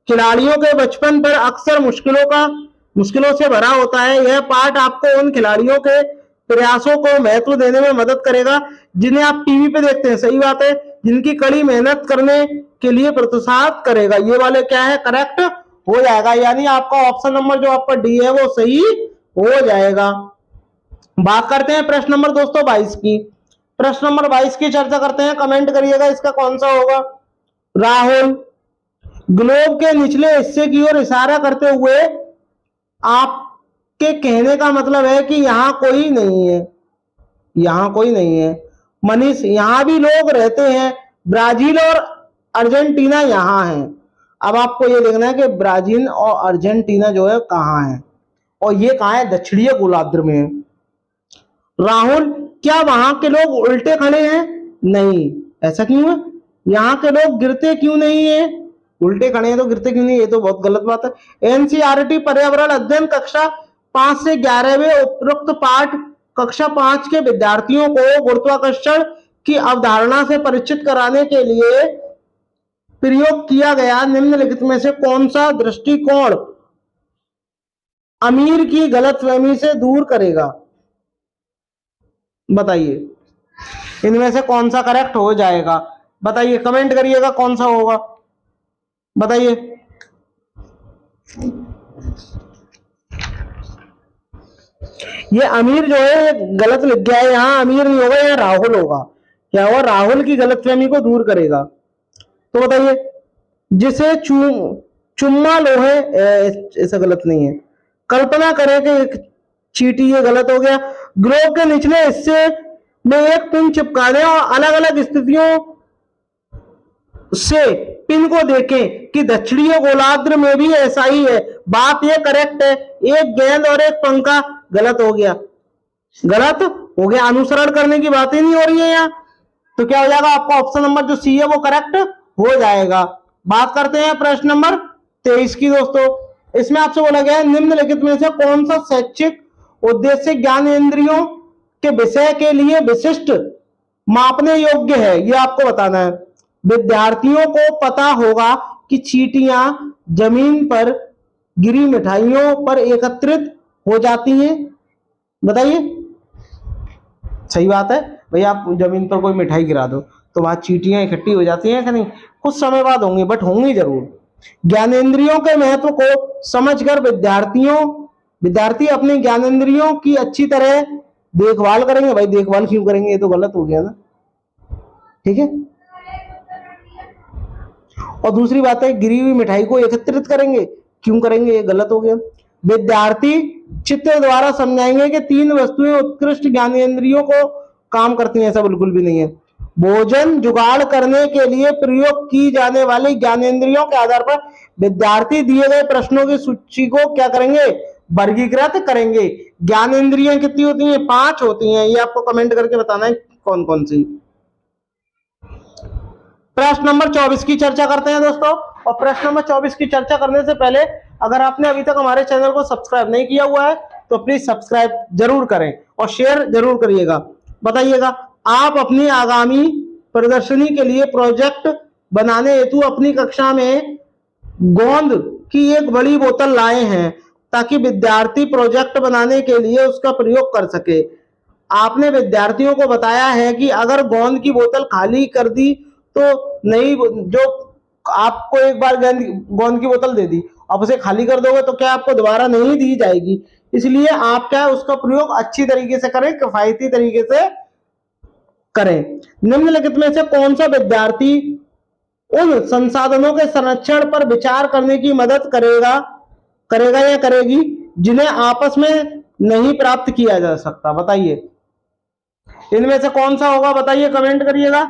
खिलाड़ियों के बचपन पर अक्सर मुश्किलों से भरा होता है। यह पाठ आपको उन खिलाड़ियों के प्रयासों को महत्व देने में मदद करेगा जिन्हें आप टीवी पे देखते हैं। सही बात है, जिनकी कड़ी मेहनत करने के लिए प्रोत्साहित करेगा। ये वाले क्या है, करेक्ट हो जाएगा, यानी आपका ऑप्शन नंबर जो आपका डी है वो सही हो जाएगा। बात करते हैं प्रश्न नंबर दोस्तों 22 की। प्रश्न नंबर 22 की चर्चा करते हैं, कमेंट करिएगा इसका कौन सा होगा। राहुल ग्लोब के निचले हिस्से की ओर इशारा करते हुए आपके कहने का मतलब है कि यहां कोई नहीं है। यहां कोई नहीं है। मनीष यहां भी लोग रहते हैं। ब्राजील और अर्जेंटीना यहां है। अब आपको ये देखना है कि ब्राजील और अर्जेंटीना जो है कहां है, और ये कहां है, दक्षिणीय गोलार्ध में है। राहुल क्या वहां के लोग उल्टे खड़े हैं? नहीं। ऐसा क्यों है? यहाँ के लोग गिरते क्यों नहीं है? उल्टे खड़े हैं तो गिरते क्यों नहीं? ये तो बहुत गलत बात है। एनसीईआरटी पर्यावरण अध्ययन कक्षा 5 से 11वें उपरोक्त पाठ कक्षा 5 के विद्यार्थियों को गुरुत्वाकर्षण की अवधारणा से परिचित कराने के लिए प्रयोग किया गया निम्नलिखित में से कौन सा दृष्टिकोण अमीर की गलतफहमी से दूर करेगा? बताइए इनमें से कौन सा करेक्ट हो जाएगा। बताइए, कमेंट करिएगा कौन सा होगा, बताइए। ये अमीर जो है गलत लिख गया है, यहाँ अमीर नहीं होगा, यहाँ राहुल होगा। क्या होगा? राहुल की गलतफहमी को दूर करेगा। तो बताइए, जिसे चुम्मा लोहे, ऐसा गलत नहीं है। कल्पना करें कि एक चींटी, ये गलत हो गया। ग्लोब के निचले हिस्से में एक पिन चिपका दें और अलग अलग स्थितियों से पिन को देखें कि दक्षिणीय गोलार्ध में भी ऐसा ही है। बात ये करेक्ट है। एक गेंद और एक पंखा, गलत हो गया। गलत हो गया, अनुसरण करने की बात ही नहीं हो रही है यहाँ। तो क्या हो जाएगा? आपका ऑप्शन नंबर जो सी है वो करेक्ट हो जाएगा। बात करते हैं प्रश्न नंबर 23 की दोस्तों। इसमें आपसे बोला गया है निम्नलिखित में से कौन सा शैक्षिक उद्देश्य ज्ञानेंद्रियों के विषय के लिए विशिष्ट मापने योग्य है? ये आपको बताना है। विद्यार्थियों को पता होगा कि चींटियां जमीन पर गिरी मिठाइयों पर एकत्रित हो जाती हैं। बताइए, सही बात है भाई। आप जमीन पर कोई मिठाई गिरा दो तो वहां चींटियां इकट्ठी हो जाती हैं कि नहीं? कुछ समय बाद होंगी, बट होंगी जरूर। ज्ञानेंद्रियों के महत्व को समझकर विद्यार्थी अपने ज्ञानेंद्रियों की अच्छी तरह देखभाल करेंगे। भाई देखभाल क्यों करेंगे? ये तो गलत हो गया ना, ठीक है। और दूसरी बात है, गिरी हुई मिठाई को एकत्रित करेंगे, क्यों करेंगे? ये गलत हो गया। विद्यार्थी चित्र द्वारा समझाएंगे कि 3 वस्तुएं उत्कृष्ट ज्ञानेंद्रियों को काम करती हैं। ऐसा बिल्कुल भी नहीं है। भोजन जुगाड़ करने के लिए प्रयोग की जाने वाली ज्ञानेंद्रियों के आधार पर विद्यार्थी दिए गए प्रश्नों की सूची को क्या करेंगे? वर्गीकृत करेंगे। ज्ञानेंद्रियां कितनी होती हैं? 5 होती हैं। ये आपको कमेंट करके बताना है कौन कौन सी। प्रश्न नंबर 24 की चर्चा करते हैं दोस्तों। और प्रश्न नंबर 24 की चर्चा करने से पहले अगर आपने अभी तक हमारे चैनल को सब्सक्राइब नहीं किया हुआ है तो प्लीज सब्सक्राइब जरूर करें और शेयर जरूर करिएगा। बताइएगा, आप अपनी आगामी प्रदर्शनी के लिए प्रोजेक्ट बनाने हेतु अपनी कक्षा में गोंद की एक बड़ी बोतल लाए हैं ताकि विद्यार्थी प्रोजेक्ट बनाने के लिए उसका प्रयोग कर सके। आपने विद्यार्थियों को बताया है कि अगर गोंद की बोतल खाली कर दी तो नई जो आपको एक बार गोंद की बोतल दे दी, आप उसे खाली कर दोगे तो क्या आपको दोबारा नहीं दी जाएगी। इसलिए आप क्या उसका प्रयोग अच्छी तरीके से करें, किफायती तरीके से करें। निम्नलिखित में से कौन सा विद्यार्थी उन संसाधनों के संरक्षण पर विचार करने की मदद करेगा या करेगी जिन्हें आपस में नहीं प्राप्त किया जा सकता। बताइए इनमें से कौन सा होगा, बताइए, कमेंट करिएगा।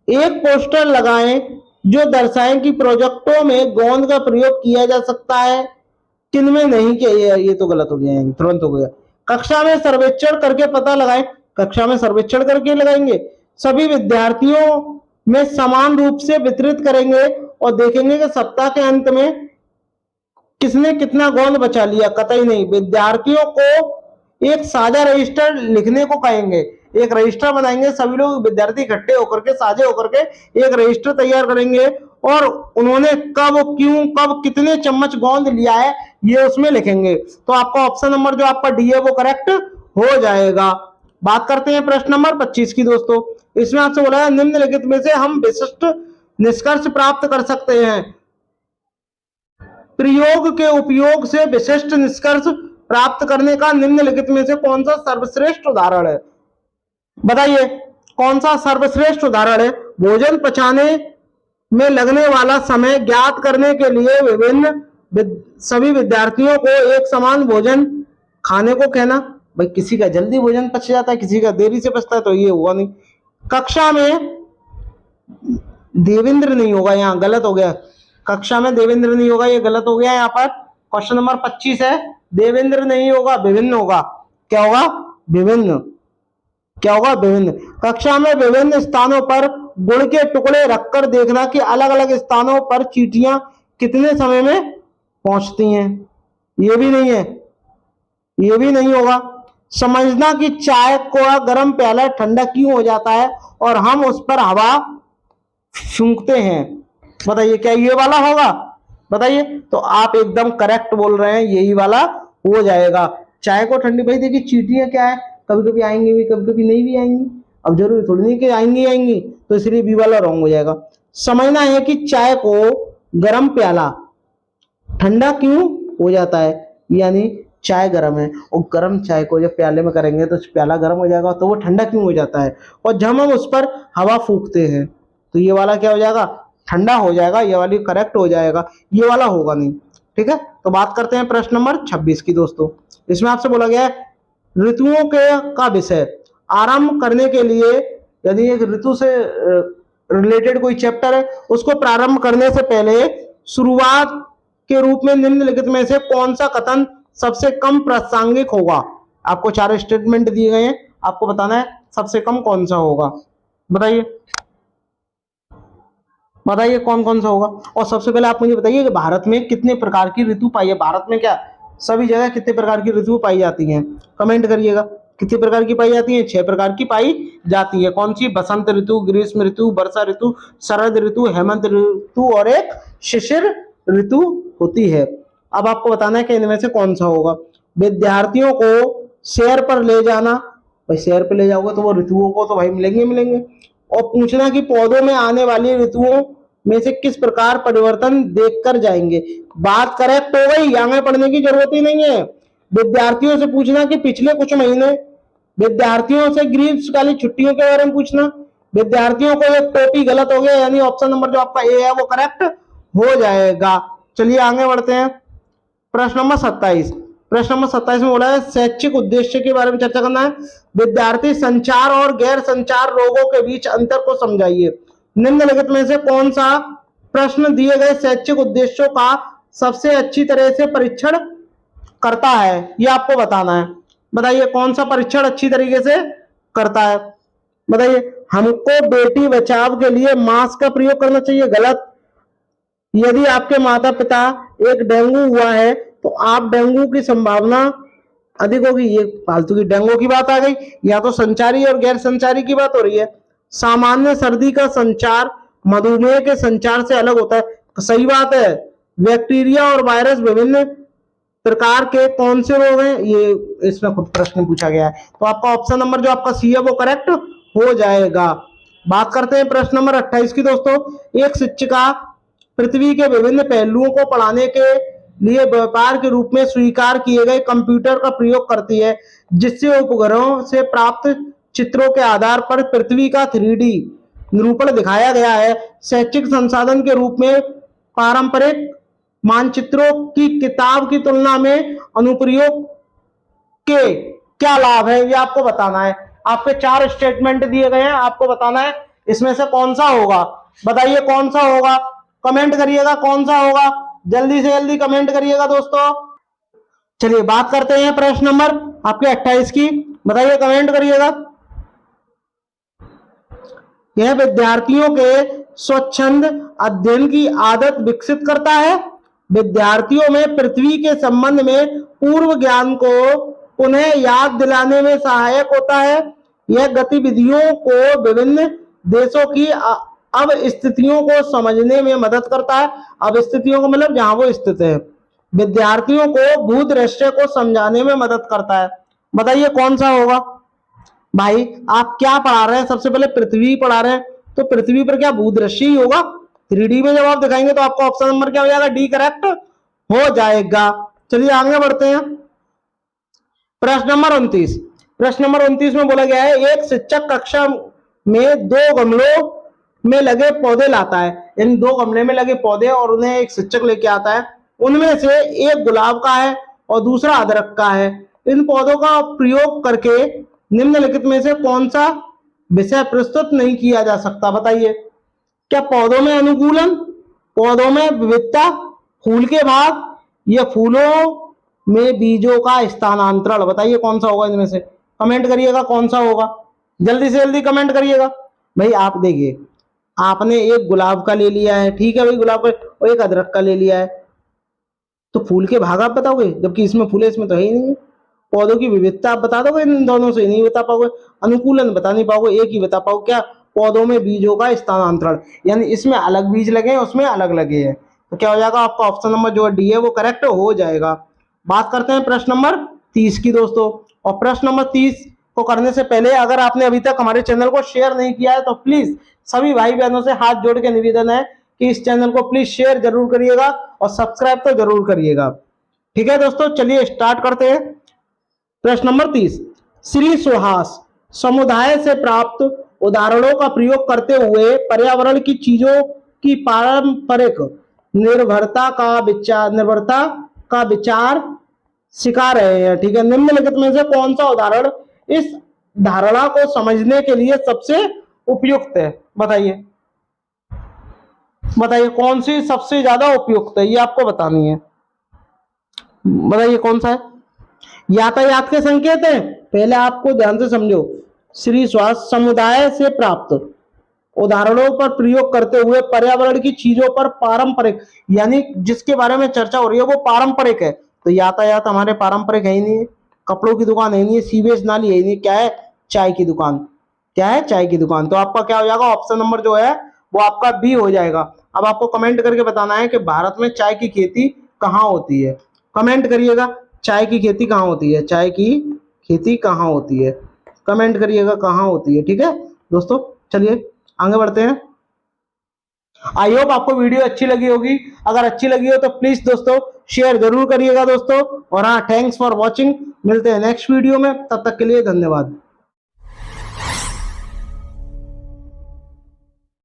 एक पोस्टर लगाएं जो दर्शाएं कि प्रोजेक्टों में गोंद का प्रयोग किया जा सकता है, किन में नहीं किया। ये तो गलत हो गया, तुरंत हो गया। कक्षा में सर्वेक्षण करके पता लगाएं, कक्षा में सर्वेक्षण करके लगाएंगे। सभी विद्यार्थियों में समान रूप से वितरित करेंगे और देखेंगे कि सप्ताह के अंत में किसने कितना गोंद बचा लिया। कतई नहीं। विद्यार्थियों को एक साझा रजिस्टर लिखने को कहेंगे, एक रजिस्टर बनाएंगे, सभी लोग विद्यार्थी इकट्ठे होकर के साझे होकर के एक रजिस्टर तैयार करेंगे और उन्होंने कब, क्यों, कब, कितने चम्मच गोंद लिया है ये उसमें लिखेंगे। तो आपका ऑप्शन नंबर जो आपका डी है वो करेक्ट हो जाएगा। बात करते हैं प्रश्न नंबर 25 की दोस्तों। इसमें आपसे बोला है निम्नलिखित में से हम विशिष्ट निष्कर्ष प्राप्त कर सकते हैं। प्रयोग के उपयोग से विशिष्ट निष्कर्ष प्राप्त करने का निम्नलिखित में से कौन सा सर्वश्रेष्ठ उदाहरण है। बताइए कौन सा सर्वश्रेष्ठ उदाहरण है। भोजन पचाने में लगने वाला समय ज्ञात करने के लिए सभी विद्यार्थियों को एक समान भोजन खाने को कहना। भाई किसी का जल्दी भोजन पच जाता है, किसी का देरी से पचता है, तो ये हुआ नहीं। कक्षा में देवेंद्र नहीं होगा, यहाँ गलत हो गया। कक्षा में देवेंद्र नहीं होगा, ये गलत हो गया। यहाँ पर क्वेश्चन नंबर 25 है, देवेंद्र नहीं होगा, विभिन्न होगा। क्या होगा? विभिन्न। क्या होगा? विभिन्न। कक्षा में विभिन्न स्थानों पर गुड़ के टुकड़े रखकर देखना कि अलग अलग स्थानों पर चींटियां कितने समय में पहुंचती हैं। ये भी नहीं है, ये भी नहीं होगा। समझना कि चाय का गर्म प्याला ठंडा क्यों हो जाता है और हम उस पर हवा फूंकते हैं। बताइए क्या ये वाला होगा? बताइए। तो आप एकदम करेक्ट बोल रहे हैं, यही वाला हो जाएगा। चाय को ठंडी, भाई देखिए चींटियां क्या है, कभी कभी आएंगी भी, कभी कभी नहीं भी आएंगी। अब जरूरी थोड़ी नहीं कि आएंगी, तो इसलिए बी वाला रॉन्ग हो जाएगा। समझना है कि चाय को गर्म प्याला ठंडा क्यों हो जाता है, यानी चाय गर्म है और गर्म चाय को जब प्याले में करेंगे तो प्याला गर्म हो जाएगा, तो वो ठंडा क्यों हो जाता है। और जब हम उस पर हवा फूंकते हैं तो ये वाला क्या हो जाएगा? ठंडा हो जाएगा। ये वाली करेक्ट हो जाएगा, ये वाला होगा नहीं। ठीक है, तो बात करते हैं प्रश्न नंबर 26 की दोस्तों। इसमें आपसे बोला गया है ऋतुओं के का विषय आरंभ करने के लिए, यदि एक ऋतु से रिलेटेड कोई चैप्टर है उसको प्रारंभ करने से पहले शुरुआत के रूप में निम्नलिखित में से कौन सा कथन सबसे कम प्रासंगिक होगा। आपको 4 स्टेटमेंट दिए गए हैं, आपको बताना है सबसे कम कौन सा होगा। बताइए बताइए कौन कौन सा होगा। और सबसे पहले आप मुझे बताइए कि भारत में कितने प्रकार की ऋतु पाई है। भारत में क्या सभी जगह कितने प्रकार की ऋतु पाई जाती हैं? कमेंट करिएगा। कितने प्रकार की पाई जाती हैं? 6 प्रकार की पाई जाती है। कौन सी? बसंत ऋतु, ग्रीष्म ऋतु, वर्षा ऋतु, शरद ऋतु, हेमंत ऋतु और एक शिशिर ऋतु होती है। अब आपको बताना है कि इनमें से कौन सा होगा। विद्यार्थियों को सैर पर ले जाना, भाई सैर पर ले जाओगे तो वो ऋतुओं को तो भाई मिलेंगे। और पूछना कि पौधों में आने वाली ऋतुओं में से किस प्रकार परिवर्तन देखकर जाएंगे। बात करेक्ट हो गई, आगे पढ़ने की जरूरत ही नहीं है। विद्यार्थियों से पूछना कि पिछले कुछ महीने, विद्यार्थियों से ग्रीष्मकालीन छुट्टियों के बारे में पूछना। विद्यार्थियों को एक टोपी गलत हो गया, यानी ऑप्शन नंबर जो आपका ए है वो करेक्ट हो जाएगा। चलिए आगे बढ़ते हैं। प्रश्न नंबर 27। प्रश्न नंबर 27 में बोला है शैक्षिक उद्देश्य के बारे में चर्चा करना है। विद्यार्थी संचार और गैर संचार रोगों के बीच अंतर को समझाइए। निम्नलिखित में से कौन सा प्रश्न दिए गए शैक्षिक उद्देश्यों का सबसे अच्छी तरह से परीक्षण करता है, ये आपको बताना है। बताइए कौन सा परीक्षण अच्छी तरीके से करता है। बताइए। हमको बेटी बचाव के लिए मास्क का प्रयोग करना चाहिए, गलत। यदि आपके माता पिता एक डेंगू हुआ है तो आप डेंगू की संभावना अधिक होगी, ये फालतू की डेंगू की बात आ गई। या तो संचारी और गैर संचारी की बात हो रही है। सामान्य सर्दी का संचार मधुमेह के संचार से अलग होता है, सही बात है। बैक्टीरिया और वायरस विभिन्न प्रकार के कौन से रोग हैं, ये इसमें खुद प्रश्न पूछा गया है, तो आपका ऑप्शन नंबर जो आपका सी है वो करेक्ट हो जाएगा। बात करते हैं प्रश्न नंबर 28 की दोस्तों। एक शिक्षिका पृथ्वी के विभिन्न पहलुओं को पढ़ाने के लिए व्यापार के रूप में स्वीकार किए गए कंप्यूटर का प्रयोग करती है, जिससे उपग्रहों से प्राप्त चित्रों के आधार पर पृथ्वी का 3D निरूपण दिखाया गया है। शैक्षिक संसाधन के रूप में पारंपरिक मानचित्रों की किताब की तुलना में अनुप्रयोग के क्या लाभ है, ये आपको बताना है। आपके 4 स्टेटमेंट दिए गए हैं, आपको बताना है इसमें से कौन सा होगा। बताइए कौन सा होगा, कमेंट करिएगा कौन सा होगा, जल्दी से जल्दी कमेंट करिएगा दोस्तों। चलिए बात करते हैं प्रश्न नंबर आपके 28 की, बताइए कमेंट करिएगा। यह विद्यार्थियों के स्वच्छंद अध्ययन की आदत विकसित करता है। विद्यार्थियों में पृथ्वी के संबंध में पूर्व ज्ञान को उन्हें याद दिलाने में सहायक होता है। यह गतिविधियों को विभिन्न देशों की अब स्थितियों को समझने में मदद करता है। अब स्थितियों को मतलब जहां वो स्थित है। विद्यार्थियों को भूदृश्य को समझाने में मदद करता है। बताइए कौन सा होगा। भाई आप क्या पढ़ा रहे हैं, सबसे पहले पृथ्वी पढ़ा रहे हैं, तो पृथ्वी पर क्या भूदृश्य ही होगा। 3D में जब आप दिखाएंगे तो आपका ऑप्शन नंबर क्या हो जाएगा, डी करेक्ट हो जाएगा। चलिए आगे बढ़ते हैं। प्रश्न नंबर 29। प्रश्न नंबर 29 में बोला गया है, एक शिक्षक कक्षा में 2 गमलों में लगे पौधे लाता है। इन 2 गमले में लगे पौधे और उन्हें एक शिक्षक लेके आता है। उनमें से एक गुलाब का है और दूसरा अदरक का है। इन पौधों का प्रयोग करके निम्नलिखित में से कौन सा विषय प्रस्तुत नहीं किया जा सकता। बताइए, क्या पौधों में अनुकूलन, पौधों में विविधता, फूल के भाग, या फूलों में बीजों का स्थानांतरण। बताइए कौन सा होगा इनमें से, कमेंट करिएगा कौन सा होगा, जल्दी से जल्दी कमेंट करिएगा। भाई आप देखिए, आपने एक गुलाब का ले लिया है, ठीक है भाई गुलाब का, और एक अदरक का ले लिया है, तो फूल के भाग आप बताओगे, जबकि इसमें फूल है इसमें तो है ही नहीं। पौधों की विविधता आप बता दोगे, इन दोनों से नहीं बता पाओगे। अनुकूलन बता नहीं पाओगे, एक ही बता पाओगे, क्या पौधों में बीजों का स्थानांतरण, यानी इसमें अलग बीज लगे हैं उसमें अलग लगे हैं, तो क्या हो जाएगा आपका ऑप्शन नंबर जो डी है वो करेक्ट हो जाएगा। बात करते हैं प्रश्न नंबर 30 की दोस्तों। और प्रश्न नंबर 30 को करने से पहले अगर आपने अभी तक हमारे चैनल को शेयर नहीं किया है तो प्लीज सभी भाई बहनों से हाथ जोड़ के निवेदन है कि इस चैनल को प्लीज शेयर जरूर करिएगा और सब्सक्राइब तो जरूर करिएगा। ठीक है दोस्तों, चलिए स्टार्ट करते हैं। प्रश्न नंबर 30, श्री सुहास समुदाय से प्राप्त उदाहरणों का प्रयोग करते हुए पर्यावरण की चीजों की पारंपरिक निर्भरता का विचार सिखा रहे हैं। ठीक है, निम्नलिखित में से कौन सा उदाहरण इस धारणा को समझने के लिए सबसे उपयुक्त है। बताइए बताइए कौन सी सबसे ज्यादा उपयुक्त है, ये आपको बतानी है। बताइए कौन सा है। यातायात के संकेत हैं, पहले आपको ध्यान से समझो। श्री स्वास्थ्य समुदाय से प्राप्त उदाहरणों पर प्रयोग करते हुए पर्यावरण की चीजों पर पारंपरिक, यानी जिसके बारे में चर्चा हो रही है वो पारंपरिक है। तो यातायात हमारे पारंपरिक है ही नहीं है, कपड़ों की दुकान है ही नहीं है, सीवेज नाली है ही नहीं, क्या है चाय की दुकान। क्या है चाय की दुकान। तो आपका क्या हो जाएगा ऑप्शन नंबर जो है वो आपका बी हो जाएगा। अब आपको कमेंट करके बताना है कि भारत में चाय की खेती कहाँ होती है। कमेंट करिएगा चाय की खेती कहाँ होती है, चाय की खेती कहाँ होती है, कमेंट करिएगा कहाँ होती है। ठीक है दोस्तों, चलिए आगे बढ़ते हैं। आई होप आपको वीडियो अच्छी लगी होगी। अगर अच्छी लगी हो तो प्लीज दोस्तों शेयर जरूर करिएगा दोस्तों। और हाँ, थैंक्स फॉर वॉचिंग। मिलते हैं नेक्स्ट वीडियो में, तब तक के लिए धन्यवाद।